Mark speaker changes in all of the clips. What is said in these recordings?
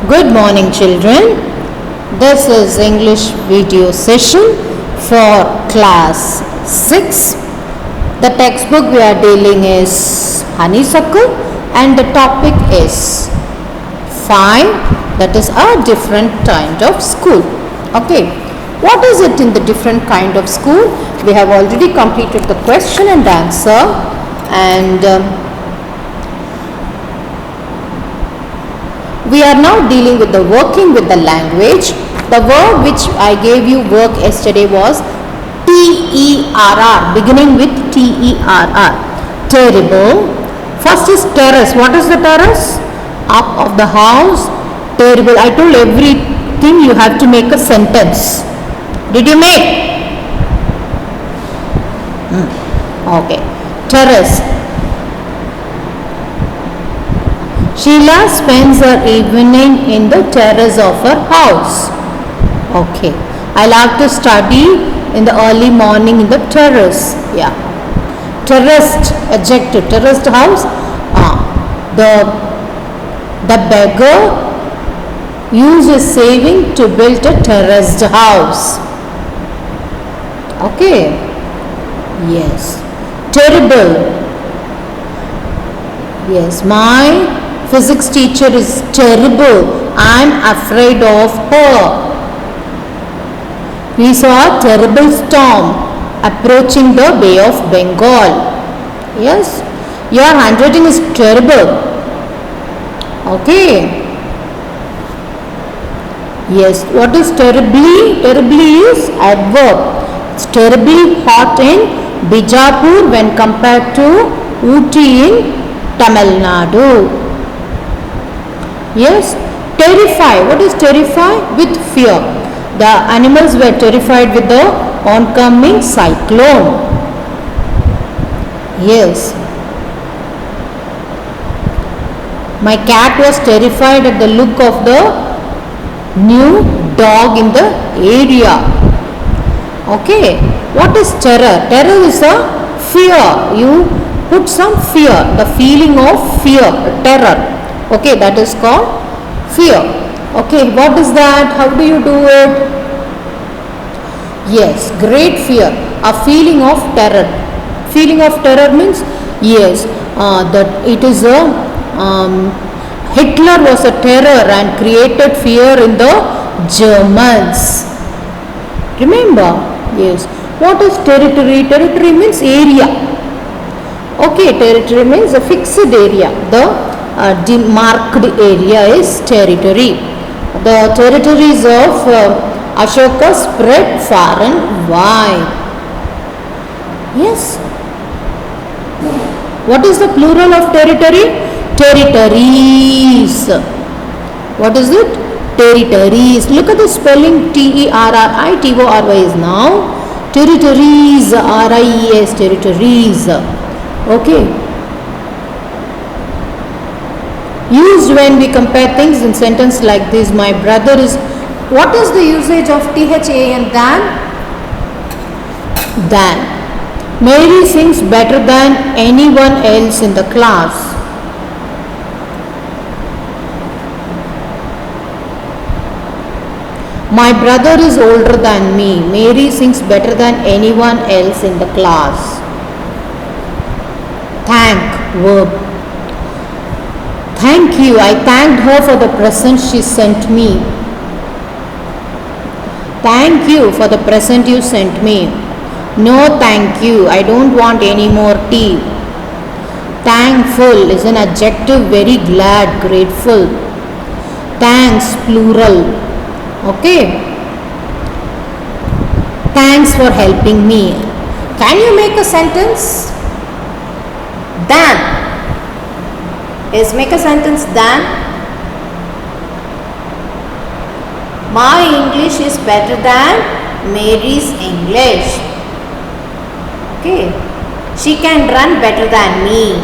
Speaker 1: Good morning, children. This is English video session for class 6. The textbook we are dealing is Honeysuckle and the topic is find, that is a different kind of school. Okay, what is it in the different kind of school? We have already completed the question and answer, and we are now dealing with the working with the language. The word which I gave you work yesterday was T-E-R-R, beginning with T-E-R-R. Terrible. First is terrace. What is the terrace? Up of the house. Terrible. I told everything you have to make a sentence. Did you make? Okay. Terrace. Sheila spends her evening in the terrace of her house. Okay. I love to study in the early morning in the terrace. Yeah. Terraced, adjective. Terraced house. The beggar used his saving to build a terraced house. Okay. Yes. Terrible. Yes. My physics teacher is terrible. I'm afraid of her. We saw a terrible storm approaching the Bay of Bengal. Yes, your handwriting is terrible. Okay. Yes, what is terribly? Terribly is adverb. It's terribly hot in Bijapur when compared to Ooty in Tamil Nadu. Yes, terrify. What is terrify? With fear. The animals were terrified with the oncoming cyclone. Yes. My cat was terrified at the look of the new dog in the area. Okay. What is terror? Terror is a fear. You put some fear. The feeling of fear. Terror. Okay, that is called fear. Okay, what is that? How do you do it? Yes, great fear. A feeling of terror. Feeling of terror means, yes, that it is a Hitler was a terror and created fear in the Germans. Remember? Yes. What is territory? Territory means area. Okay, territory means a fixed area. The demarked area is territory. The territories of Ashoka spread far and wide. Yes. What is the plural of territory? Territories. What is it? Territories. Look at the spelling T-E-R-R-I-T-O-R-Y is now. Territories. R-I-E-S. Territories. Okay. Used when we compare things in sentence like this. My brother is. What is the usage of THAN? Than? Than. Mary sings better than anyone else in the class. My brother is older than me. Mary sings better than anyone else in the class. Thank, verb. Thank you. I thanked her for the present she sent me. Thank you for the present you sent me. No, thank you. I don't want any more tea. Thankful is an adjective, very glad, grateful. Thanks, plural. Okay. Thanks for helping me. Can you make a sentence? Than. Yes, make a sentence. Than. My English is better than Mary's English. Okay. She can run better than me.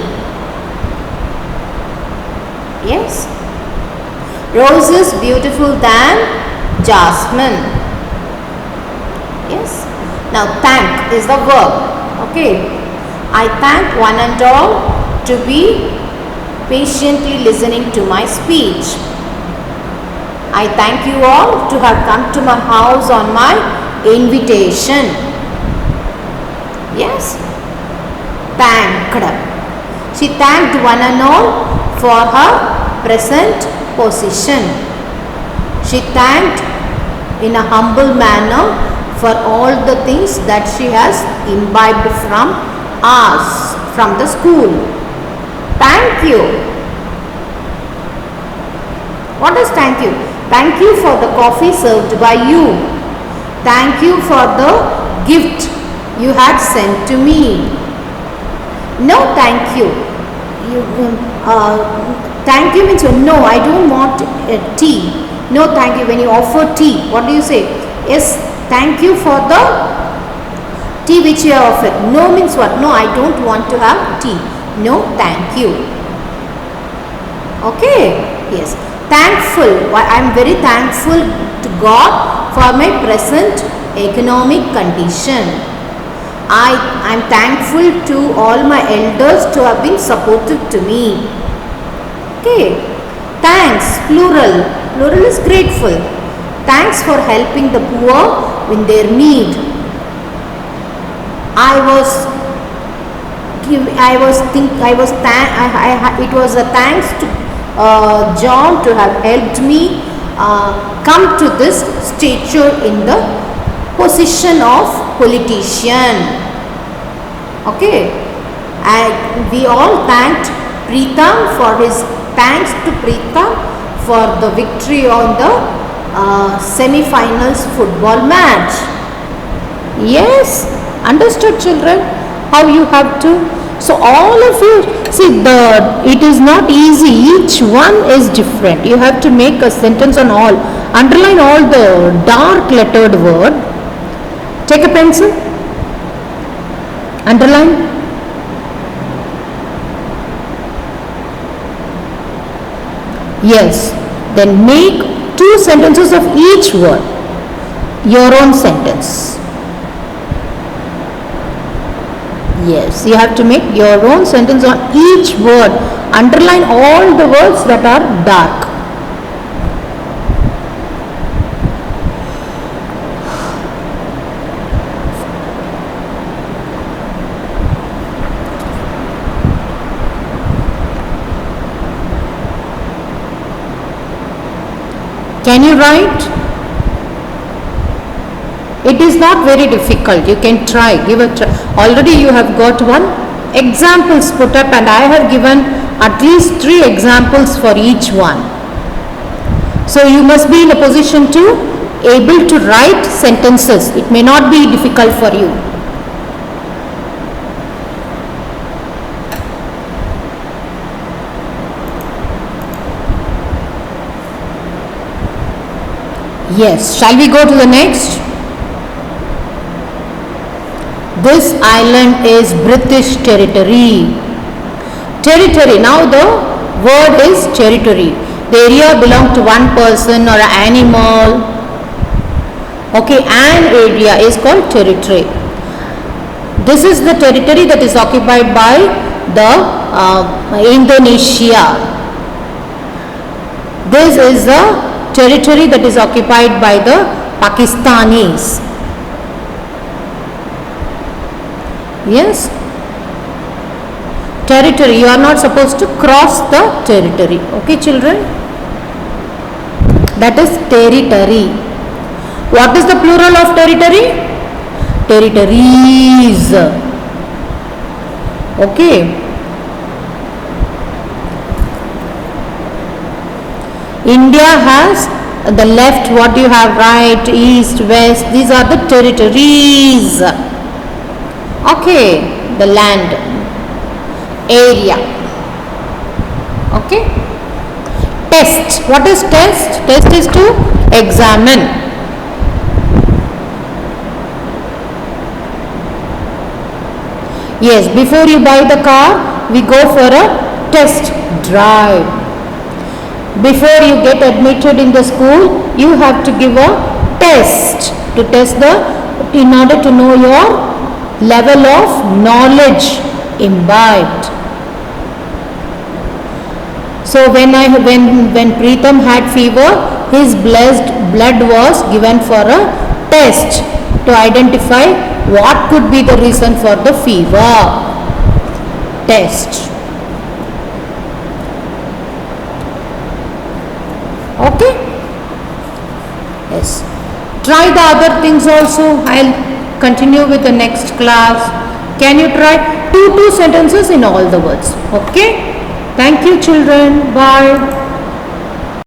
Speaker 1: Yes. Rose is beautiful than jasmine. Yes. Now thank is the verb. Okay. I thank one and all to be patiently listening to my speech. I thank you all to have come to my house on my invitation. Yes, thanked. She thanked one and all for her present position. She thanked in a humble manner for all the things that she has imbibed from us, from the school. Thank you. What does thank you? Thank you for the coffee served by you. Thank you for the gift you had sent to me. No, thank you. Thank you means no, I don't want tea. No, thank you. When you offer tea, what do you say? Yes, thank you for the tea which you have offered. No means what? No, I don't want to have tea. No, thank you. Okay, yes. Thankful. I am very thankful to God for my present economic condition. I am thankful to all my elders to have been supportive to me. Okay. Thanks, plural. Plural is grateful. Thanks for helping the poor in their need. It was a thanks to John to have helped me come to this stature in the position of politician. Okay, and we all thanked Preetham for his thanks to Preetham for the victory on the semi-finals football match. Yes, understood children how you have to. So all of you see, it is not easy. Each one is different. You have to make a sentence on all. Underline all the dark lettered word. Take a pencil. Underline. Yes. Then make 2 sentences of each word. Your own sentence. Yes, you have to make your own sentence on each word. Underline all the words that are dark. Can you write? It is not very difficult. You can try. Give a try. Already you have got one examples put up, and I have given at least 3 examples for each one. So you must be in a position to able to write sentences. It may not be difficult for you. Yes. Shall we go to the next? This island is British territory. Territory. Now the word is territory. The area belongs to one person or an animal. Okay, an area is called territory. This is the territory that is occupied by the Indonesia. This is the territory that is occupied by the Pakistanis. Yes, territory. You are not supposed to cross the territory. Okay, children. That is territory. What is the plural of territory? Territories. Okay. India has the left, what you have, right, east, west. These are the territories. Okay, the land, area. Okay. Test. What is test? Test is to examine. Yes, before you buy the car, we go for a test drive. Before you get admitted in the school, you have to give a test to test in order to know your level of knowledge imbibed. So when Preetham had fever, his blessed blood was given for a test to identify what could be the reason for the fever. Test. Okay? Yes. Try the other things also. I'll continue with the next class. Can you try two sentences in all the words? Okay? Thank you children. Bye.